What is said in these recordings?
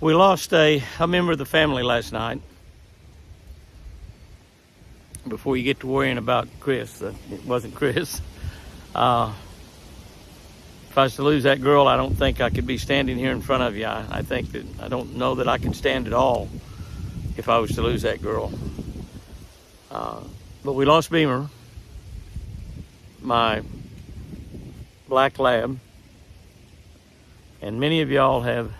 We lost a member of the family last night. Before you get to worrying about Chris, it wasn't Chris. If I was to lose that girl, I don't think I could be standing here in front of you. I think that I don't know that I could stand at all if I was to lose that girl. But we lost Beamer, my black lab, and many of y'all have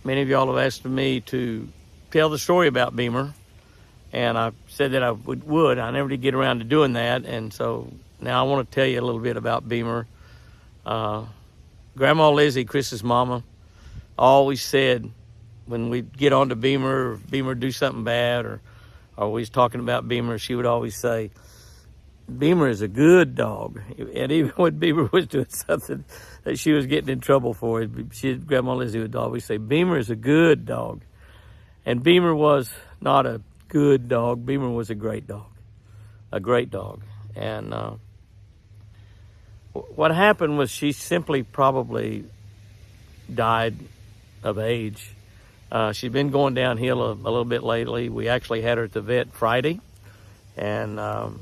asked me to tell the story about Beamer, and I said that I would. I never did get around to doing that, and so now I want to tell you a little bit about Beamer. Grandma Lizzie, Chris's mama, always said when we get on to Beamer, or Beamer do something bad, or we was talking about Beamer, she would always say, Beamer is a good dog. And even when Beamer was doing something that she was getting in trouble for, Grandma Lizzie would always say, Beamer is a good dog. And Beamer was not a good dog. Beamer was a great dog. A great dog. And what happened was she simply probably died of age. She'd been going downhill a little bit lately. We actually had her at the vet Friday. And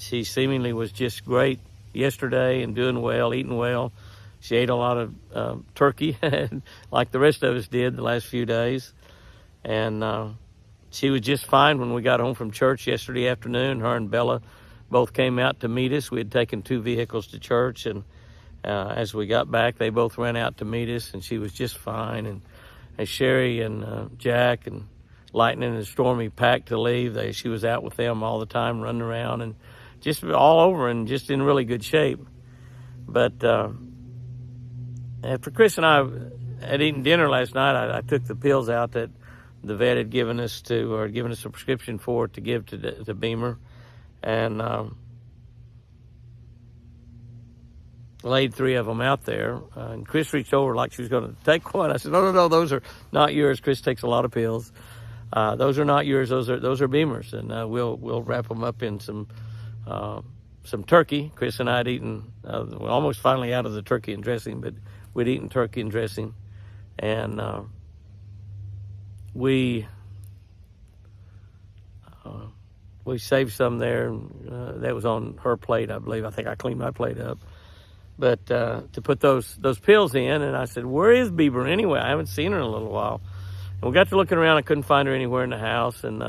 she seemingly was just great yesterday and doing well, eating well. She ate a lot of turkey like the rest of us did the last few days. And she was just fine when we got home from church yesterday afternoon. Her and Bella both came out to meet us. We had taken 2 vehicles to church, and as we got back, they both ran out to meet us, and she was just fine. And as Sherry and Jack and Lightning and Stormy packed to leave, she was out with them all the time, running around and just all over and just in really good shape. But after Chris and I had eaten dinner last night, I took the pills out that the vet had given us a prescription for to give to Beamer, and laid 3 of them out there. And Chris reached over like she was going to take one. I said, no, those are not yours. Chris takes a lot of pills. Those are not yours. Those are Beamer's, and we'll wrap them up in some turkey. Chris and I had eaten. We're almost finally out of the turkey and dressing, but we'd eaten turkey and dressing, and we saved some there. That was on her plate, I believe. I think I cleaned my plate up. But to put those pills in, and I said, where is Beamer anyway? I haven't seen her in a little while. And we got to looking around. I couldn't find her anywhere in the house. And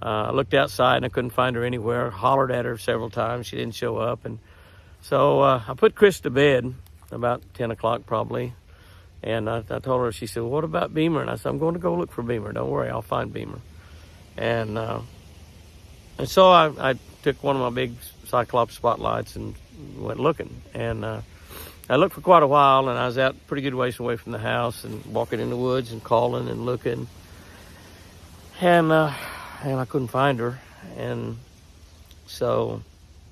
I looked outside, and I couldn't find her anywhere. Hollered at her several times. She didn't show up. And so I put Chris to bed about 10 o'clock probably. And I told her, she said, well, what about Beamer? And I said, I'm going to go look for Beamer. Don't worry, I'll find Beamer. And so I took one of my big Cyclops spotlights and went looking. And I looked for quite a while, and I was out pretty good ways away from the house and walking in the woods and calling and looking. And I couldn't find her. And so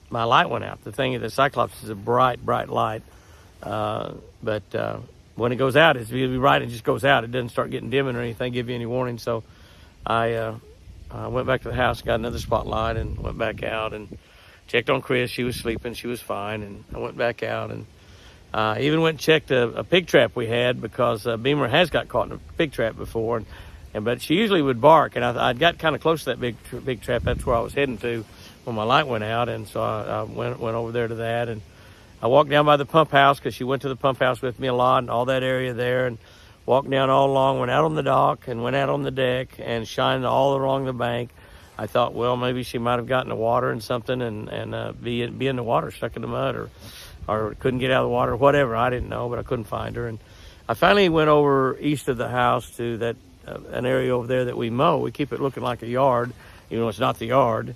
my light went out. The thing is, the Cyclops is a bright, bright light. But when it goes out, it's really bright. It just goes out. It doesn't start getting dim or anything, give you any warning. So I went back to the house, got another spotlight, and went back out and checked on Chris. She was sleeping. She was fine. And I went back out and even went and checked a pig trap we had, because Beamer has got caught in a pig trap before. But she usually would bark. And I'd got kind of close to that big trap. That's where I was heading to when my light went out. And so I went over there to that. And I walked down by the pump house, because she went to the pump house with me a lot and all that area there. And walked down all along, went out on the dock and went out on the deck and shined all along the bank. I thought, well, maybe she might have gotten the water and something and be in the water, stuck in the mud, or couldn't get out of the water, whatever. I didn't know, but I couldn't find her. And I finally went over east of the house to that an area over there that we mow. We keep it looking like a yard, even though it's not the yard.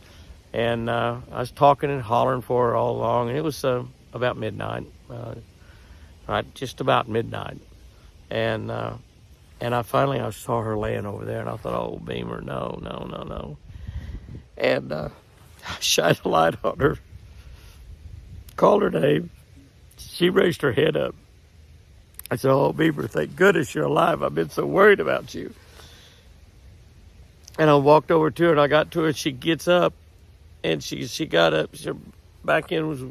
And I was talking and hollering for her all along, and it was about midnight, right, just about midnight. And I finally saw her laying over there, and I thought, oh, Beamer, no. And I shined a light on her, called her name. She raised her head up. I said, oh, Beamer, thank goodness you're alive. I've been so worried about you. And I walked over to her, and I got to her, and she gets up, and she got up. Her back end was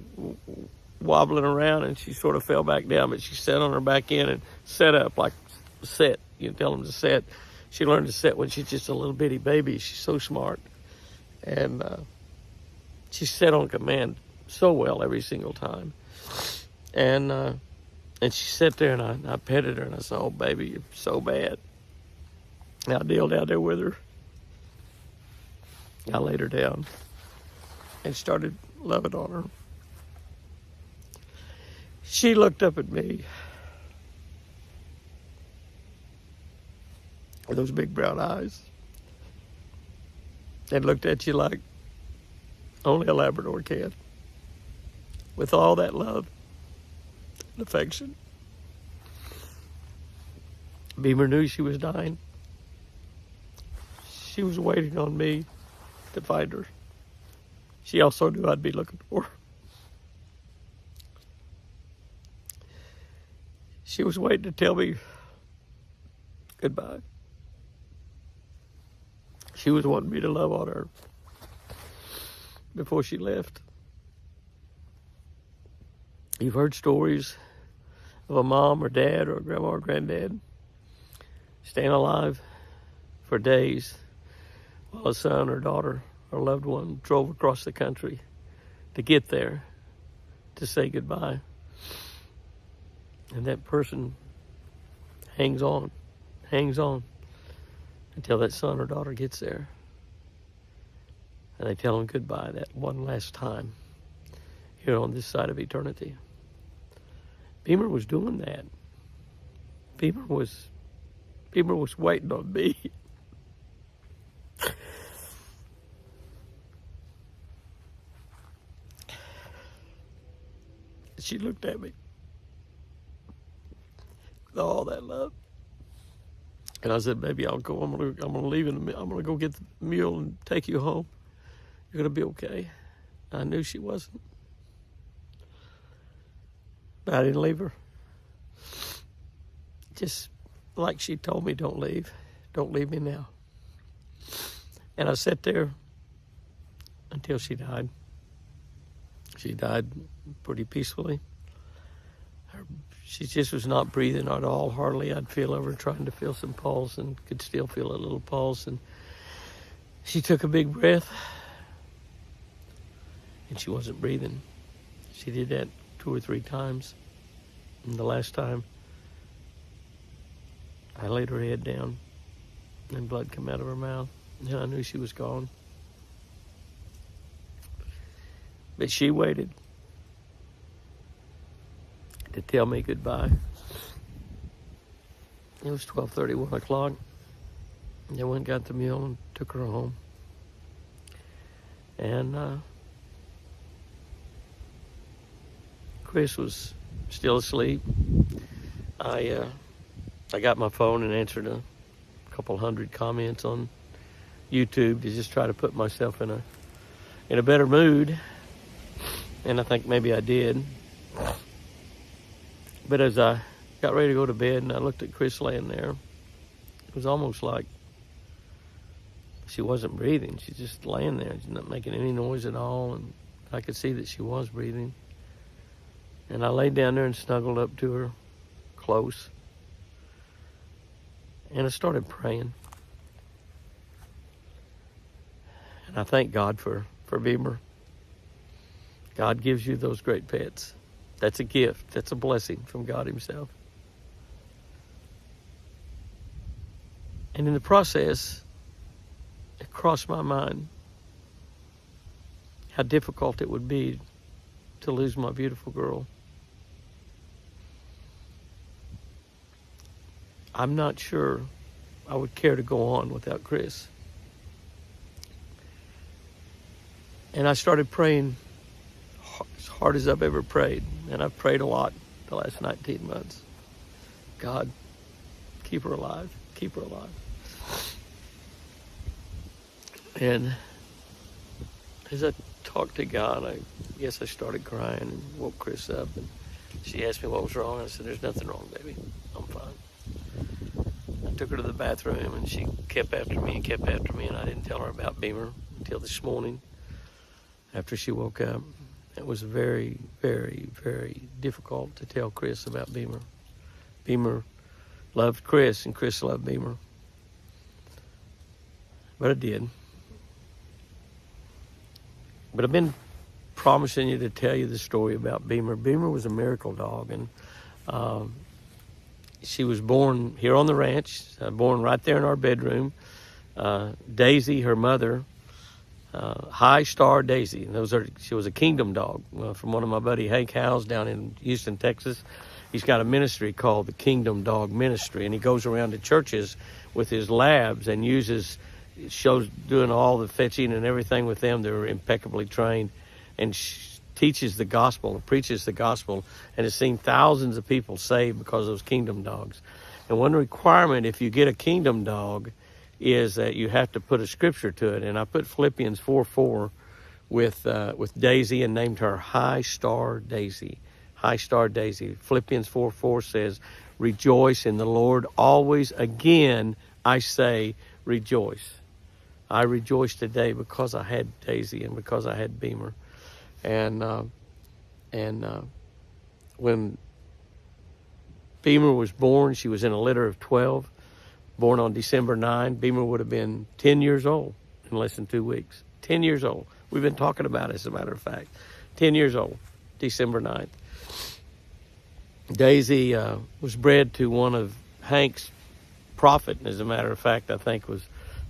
wobbling around, and she sort of fell back down, but she sat on her back end and set up like set. You tell them to set. She learned to set when she's just a little bitty baby. She's so smart. And she set on command so well every single time. And she sat there, and I petted her, and I said, "Oh, baby, you're so bad." And I kneeled down there with her. I laid her down and started loving on her. She looked up at me with those big brown eyes and looked at you like only a Labrador can, with all that love and affection. Beamer knew she was dying. She was waiting on me to find her. She also knew I'd be looking for her. She was waiting to tell me goodbye. She was wanting me to love on her before she left. You've heard stories of a mom or dad or a grandma or granddad staying alive for days while a son or daughter or loved one drove across the country to get there to say goodbye. And that person hangs on until that son or daughter gets there. And they tell them goodbye that one last time here on this side of eternity. Beamer was doing that. Beamer was waiting on me. She looked at me with all that love. And I said, "Baby, I'll go. I'm gonna leave in a minute. I'm gonna go get the mule and take you home. You're gonna be okay." I knew she wasn't. But I didn't leave her. Just like she told me, "Don't leave. Don't leave me now." And I sat there until she died. She died pretty peacefully. She just was not breathing at all, hardly. I'd feel over trying to feel some pulse and could still feel a little pulse. And she took a big breath and she wasn't breathing. She did that 2 or 3 times. And the last time, I laid her head down and blood came out of her mouth. And I knew she was gone. But she waited to tell me goodbye. It was 12:30, 1 o'clock. And I went and got the mule and took her home. And Chris was still asleep. I got my phone and answered a couple hundred comments on YouTube to just try to put myself in a better mood. And I think maybe I did. But as I got ready to go to bed and I looked at Chris laying there, it was almost like she wasn't breathing. She's just laying there. She's not making any noise at all. And I could see that she was breathing. And I laid down there and snuggled up to her close. And I started praying. And I thank God for Beamer. God gives you those great pets. That's a gift. That's a blessing from God himself. And in the process, it crossed my mind how difficult it would be to lose my beautiful girl. I'm not sure I would care to go on without Chris. And I started praying as hard as I've ever prayed. And I've prayed a lot the last 19 months. God, keep her alive. Keep her alive. And as I talked to God, I guess I started crying and woke Chris up. And she asked me what was wrong. I said, "There's nothing wrong, baby. I'm fine." I took her to the bathroom and she kept after me and kept after me. And I didn't tell her about Beamer until this morning after she woke up. it was very, very, very difficult to tell Chris about Beamer. Beamer loved Chris, and Chris loved Beamer. But I did. But I've been promising you to tell you the story about Beamer. Beamer was a miracle dog, and she was born here on the ranch, born right there in our bedroom. Daisy, her mother, High Star Daisy. She was a kingdom dog from one of my buddy Hank Howes down in Houston, Texas. He's got a ministry called the Kingdom Dog Ministry, and he goes around to churches with his labs and shows doing all the fetching and everything with them. They're impeccably trained, and teaches the gospel and preaches the gospel, and has seen thousands of people saved because of those kingdom dogs. And one requirement if you get a kingdom dog is that you have to put a scripture to it. And I put Philippians 4:4 with Daisy and named her High Star Daisy. High Star Daisy. Philippians 4:4 says, rejoice in the Lord always. Again, I say rejoice. I rejoice today because I had Daisy and because I had Beamer. And when Beamer was born, she was in a litter of 12. Born on December 9, Beamer would have been 10 years old in less than 2 weeks. 10 years old. We've been talking about it, as a matter of fact. 10 years old, December 9th. Daisy was bred to one of Hank's Prophet, as a matter of fact, I think was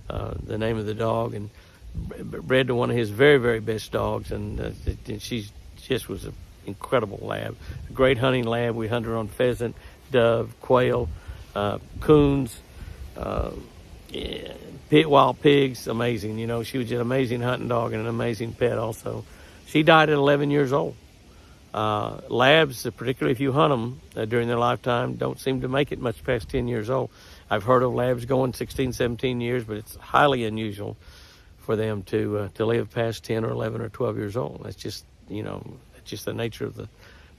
the name of the dog, and bred to one of his very, very best dogs, and she just was an incredible lab. A great hunting lab. We hunted her on pheasant, dove, quail, coons, wild pigs. Amazing. You know, she was an amazing hunting dog and an amazing pet also. She died at 11 years old. Labs, particularly if you hunt them during their lifetime, don't seem to make it much past 10 years old. I've heard of labs going 16, 17 years, but it's highly unusual for them to live past 10 or 11 or 12 years old. That's just, that's just the nature of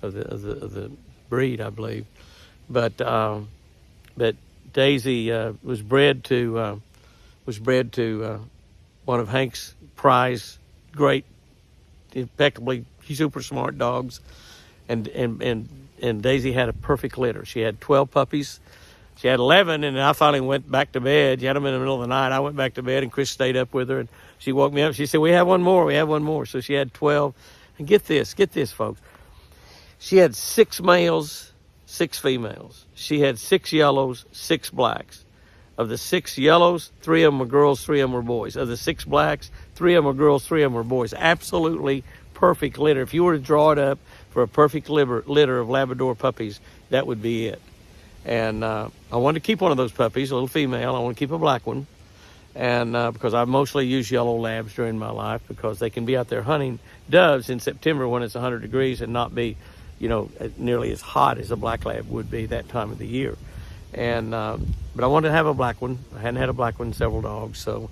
the breed, I believe. But Daisy was bred to one of Hank's prize, great, impeccably super smart dogs, and Daisy had a perfect litter. She had 12 puppies. She had 11, and I finally went back to bed. She had them in the middle of the night. I went back to bed, and Chris stayed up with her, and she woke me up. She said, we have one more. So she had 12. And get this, folks. She had 6 males, 6 females. She had 6 yellows, 6 blacks. Of the 6 yellows, 3 of them were girls, 3 of them were boys. Of the 6 blacks, 3 of them were girls, 3 of them were boys. Absolutely perfect litter. If you were to draw it up for a perfect litter of Labrador puppies, that would be it. And I wanted to keep one of those puppies, a little female. I want to keep a black one. And because I mostly use yellow labs during my life, because they can be out there hunting doves in September when it's 100 degrees and not be, nearly as hot as a black lab would be that time of the year. And but I wanted to have a black one. I hadn't had a black one in several dogs, so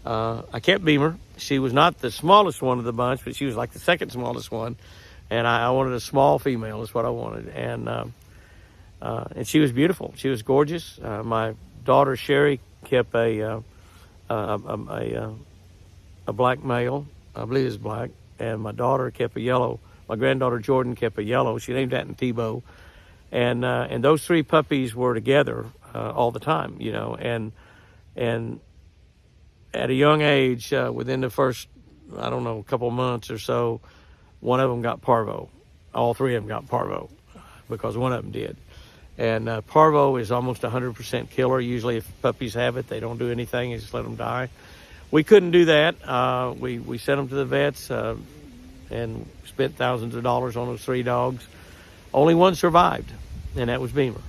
I kept Beamer. She was not the smallest one of the bunch, but she was like the second smallest one. And I wanted a small female, is what I wanted. And she was beautiful. She was gorgeous. My daughter Sherry kept a black male, I believe it's black, and my daughter kept a yellow. My granddaughter Jordyn kept a yellow. She named that in Tebow. And those 3 puppies were together all the time, and at a young age, within the first, couple of months or so, one of them got parvo. All 3 of them got parvo because one of them did. And parvo is almost 100% killer. Usually if puppies have it, they don't do anything. You just let them die. We couldn't do that. We sent them to the vets and spent thousands of dollars on those 3 dogs. Only one survived, and that was Beamer.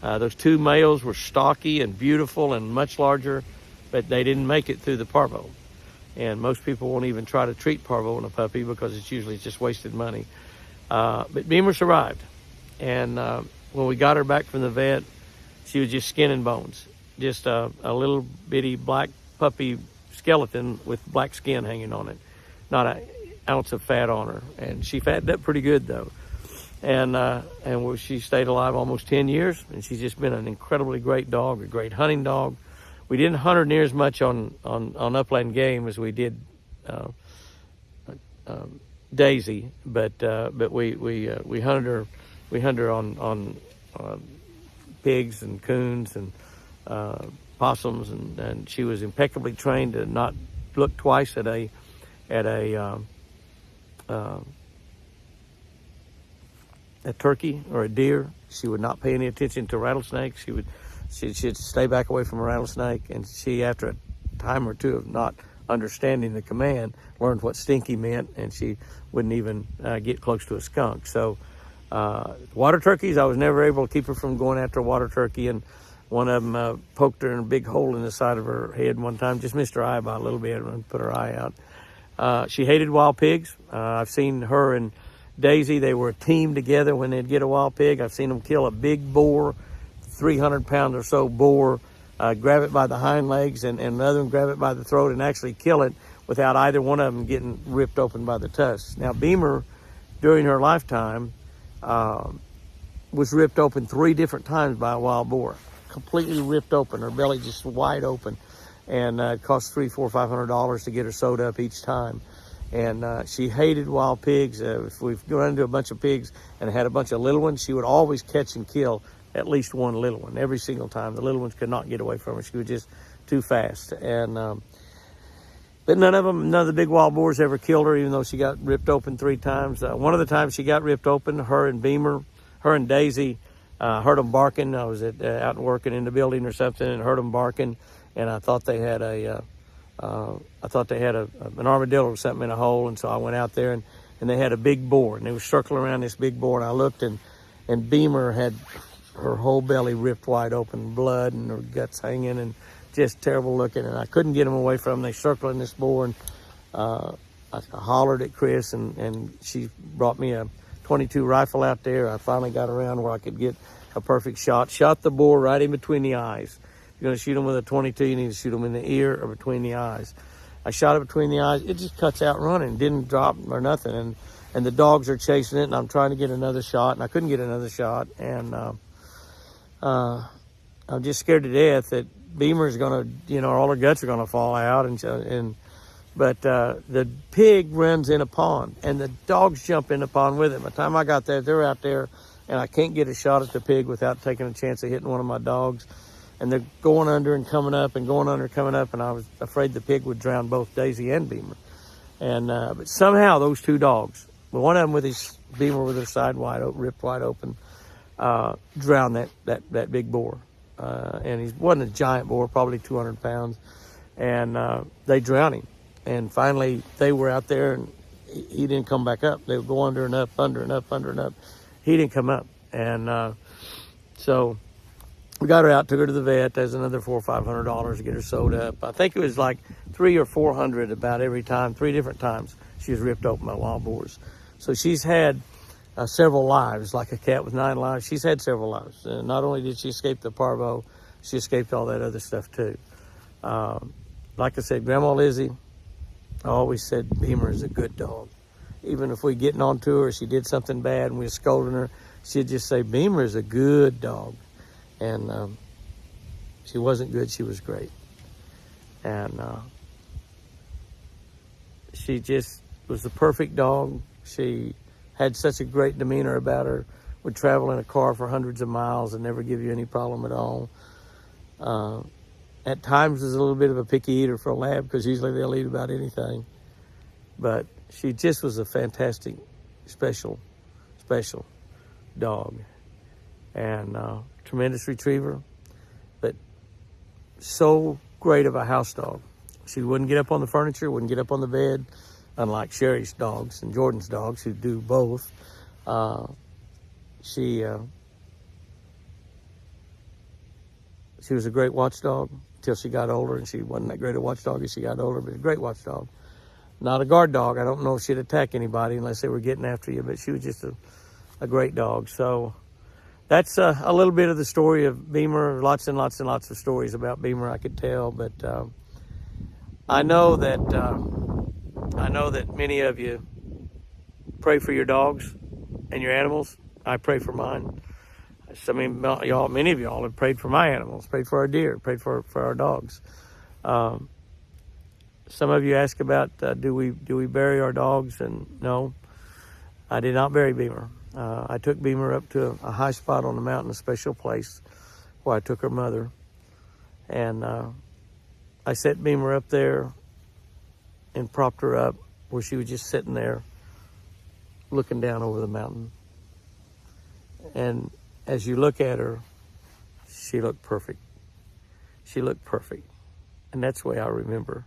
Those 2 males were stocky and beautiful and much larger, but they didn't make it through the parvo. And most people won't even try to treat parvo in a puppy because it's usually just wasted money. But Beamer survived. And when we got her back from the vet, she was just skin and bones. Just a little bitty black puppy skeleton with black skin hanging on it. Not an ounce of fat on her. And she fattened up pretty good, though. And she stayed alive almost 10 years, and she's just been an incredibly great dog, a great hunting dog. We didn't hunt her near as much on upland game as we did Daisy, but we hunted her on pigs and coons and possums, and she was impeccably trained to not look twice at a turkey or a deer. She would not pay any attention to rattlesnakes. She'd stay back away from a rattlesnake, and she, after a time or two of not understanding the command, learned what stinky meant, and she wouldn't even get close to a skunk. So water turkeys, I was never able to keep her from going after a water turkey, and one of them poked her in a big hole in the side of her head one time, just missed her eye by a little bit and put her eye out. She hated wild pigs. I've seen her and Daisy, they were a team together when they'd get a wild pig. I've seen them kill a big boar, 300-pound or so boar, grab it by the hind legs, and another one grab it by the throat and actually kill it without either one of them getting ripped open by the tusks. Now, Beamer, during her lifetime, was ripped open 3 different times by a wild boar. Completely ripped open, her belly just wide open. And it cost $300, $400, $500 to get her sewed up each time. And she hated wild pigs. If we've run into a bunch of pigs and had a bunch of little ones, she would always catch and kill at least one little one every single time. The little ones could not get away from her. She was just too fast. And but none of the big wild boars ever killed her, even though she got ripped open 3 times. One of the times she got ripped open, her and Daisy, heard them barking. I was out working in the building or something and heard them barking, and I thought they had an armadillo or something in a hole, and so I went out there, and they had a big boar, and they were circling around this big boar, and I looked, and Beamer had her whole belly ripped wide open, blood and her guts hanging, and just terrible looking, and I couldn't get them away from them. They circled in this boar, and I hollered at Chris, and she brought me a .22 rifle out there. I finally got around where I could get a perfect shot. Shot the boar right in between the eyes. If you're going to shoot them with a .22, you need to shoot them in the ear or between the eyes. I shot it between the eyes. It just cuts out running. Didn't drop or nothing. And the dogs are chasing it, and I'm trying to get another shot, and I couldn't get another shot. And I'm just scared to death that Beamer's going to, all her guts are going to fall out. But the pig runs in a pond, and the dogs jump in the pond with it. By the time I got there, they're out there, and I can't get a shot at the pig without taking a chance of hitting one of my dogs. And they're going under and coming up and going under and coming up, and I was afraid the pig would drown both Daisy and Beamer. And but somehow those 2 dogs, one of them with his Beamer with her side ripped wide open, drowned that big boar. And he wasn't a giant boar, probably 200 pounds. And they drowned him. And finally, they were out there, and he didn't come back up. They would go under and up, under and up, under and up. He didn't come up. And so we got her out, took her to the vet. There's another $400 or $500 to get her sewed up. I think it was like $300 or $400 about every time, 3 different times she was ripped open by wild boars. So she's had several lives, like a cat with 9 lives. She's had several lives. Not only did she escape the parvo, she escaped all that other stuff too. Like I said, Grandma Lizzie, I always said Beamer is a good dog. Even if we getting on to her, she did something bad and we were scolding her, she'd just say, Beamer is a good dog. And she wasn't good, she was great. And she just was the perfect dog. She had such a great demeanor about her, would travel in a car for hundreds of miles and never give you any problem at all. At times was a little bit of a picky eater for a lab, because usually they'll eat about anything. But she just was a fantastic, special dog. And tremendous retriever, but so great of a house dog. She wouldn't get up on the furniture, wouldn't get up on the bed, unlike Sherry's dogs and Jordyn's dogs, who do both. She was a great watchdog until she got older, and she wasn't that great a watchdog as she got older, but a great watchdog. Not a guard dog. I don't know if she'd attack anybody unless they were getting after you, but she was just a great dog. So that's a little bit of the story of Beamer. Lots and lots and lots of stories about Beamer I could tell, but I know that many of you pray for your dogs and your animals. I pray for mine. Many of y'all have prayed for my animals, prayed for our deer, prayed for our dogs. some of you ask about do we bury our dogs, and no, I did not bury Beamer. I took Beamer up to a high spot on the mountain, a special place where I took her mother, and I set Beamer up there and propped her up where she was just sitting there looking down over the mountain. And as you look at her, she looked perfect. She looked perfect. And that's the way I remember.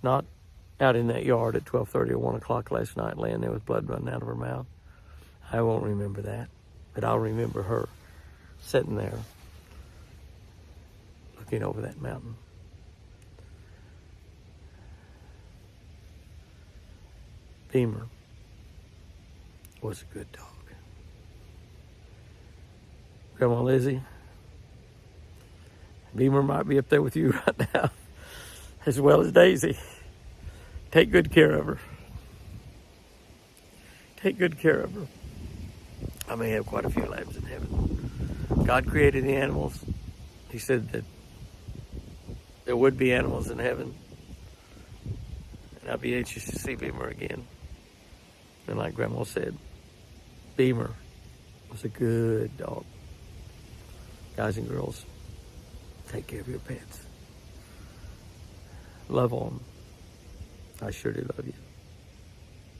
Not out in that yard at 12:30 or 1 o'clock last night laying there with blood running out of her mouth. I won't remember that. But I'll remember her sitting there looking over that mountain. Beamer was a good dog. Grandma Lizzie, Beamer might be up there with you right now, as well as Daisy. Take good care of her. Take good care of her. I may have quite a few lambs in heaven. God created the animals. He said that there would be animals in heaven. And I'll be anxious to see Beamer again. And like Grandma said, Beamer was a good dog. Guys and girls, take care of your pets. Love on them. I sure do love you.